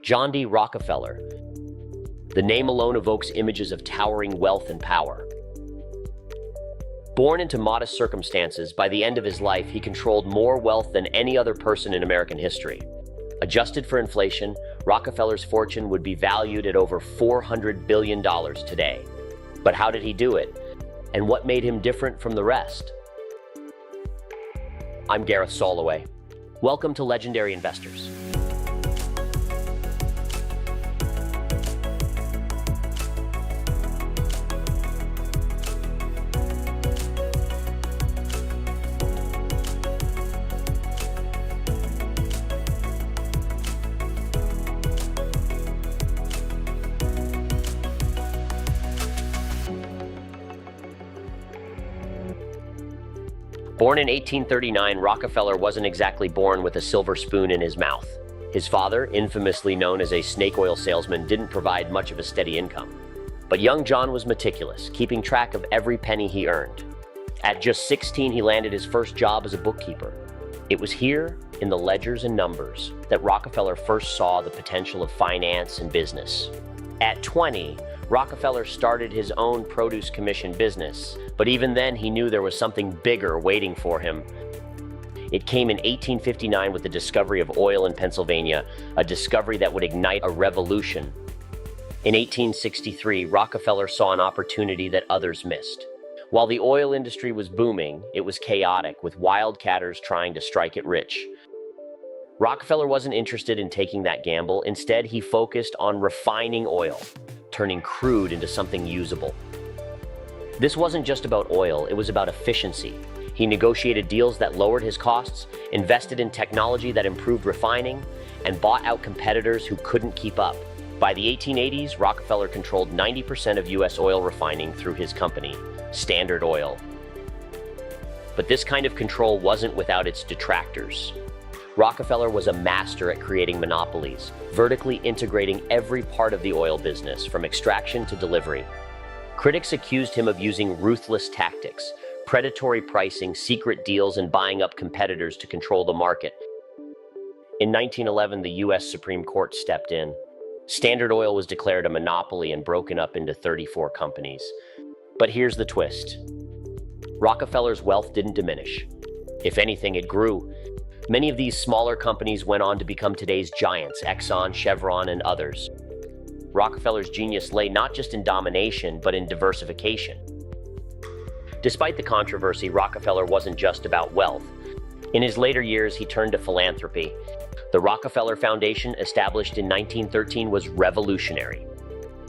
John D. Rockefeller. The name alone evokes images of towering wealth and power. Born into modest circumstances, by the end of his life, he controlled more wealth than any other person in American history. Adjusted for inflation, Rockefeller's fortune would be valued at over $400 billion today. But how did he do it? And what made him different from the rest? I'm Gareth Soloway. Welcome to Legendary Investors. Born in 1839, Rockefeller wasn't exactly born with a silver spoon in his mouth. His father, infamously known as a snake oil salesman, didn't provide much of a steady income. But young John was meticulous, keeping track of every penny he earned. At just 16, he landed his first job as a bookkeeper. It was here, in the ledgers and numbers, that Rockefeller first saw the potential of finance and business. At 20, Rockefeller started his own produce commission business, but even then he knew there was something bigger waiting for him. It came in 1859 with the discovery of oil in Pennsylvania, a discovery that would ignite a revolution. In 1863, Rockefeller saw an opportunity that others missed. While the oil industry was booming, it was chaotic, with wildcatters trying to strike it rich. Rockefeller wasn't interested in taking that gamble. Instead, he focused on refining oil, turning crude into something usable. This wasn't just about oil, it was about efficiency. He negotiated deals that lowered his costs, invested in technology that improved refining, and bought out competitors who couldn't keep up. By the 1880s, Rockefeller controlled 90% of U.S. oil refining through his company, Standard Oil. But this kind of control wasn't without its detractors. Rockefeller was a master at creating monopolies, vertically integrating every part of the oil business, from extraction to delivery. Critics accused him of using ruthless tactics, predatory pricing, secret deals, and buying up competitors to control the market. In 1911, the U.S. Supreme Court stepped in. Standard Oil was declared a monopoly and broken up into 34 companies. But here's the twist. Rockefeller's wealth didn't diminish. If anything, it grew. Many of these smaller companies went on to become today's giants, Exxon, Chevron, and others. Rockefeller's genius lay not just in domination, but in diversification. Despite the controversy, Rockefeller wasn't just about wealth. In his later years, he turned to philanthropy. The Rockefeller Foundation, established in 1913, was revolutionary.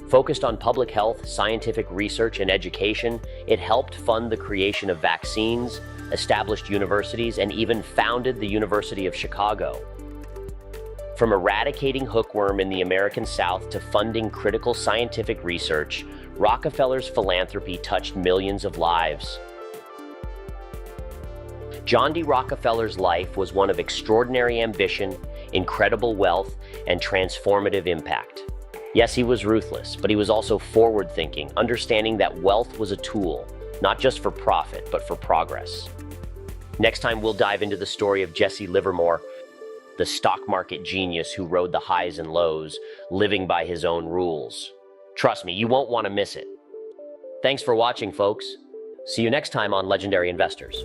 Focused on public health, scientific research, and education, it helped fund the creation of vaccines, established universities, and even founded the University of Chicago. From eradicating hookworm in the American South to funding critical scientific research, Rockefeller's philanthropy touched millions of lives. John D. Rockefeller's life was one of extraordinary ambition, incredible wealth, and transformative impact. Yes, he was ruthless, but he was also forward-thinking, understanding that wealth was a tool, not just for profit, but for progress. Next time, we'll dive into the story of Jesse Livermore, the stock market genius who rode the highs and lows, living by his own rules. Trust me, you won't want to miss it. Thanks for watching, folks. See you next time on Legendary Investors.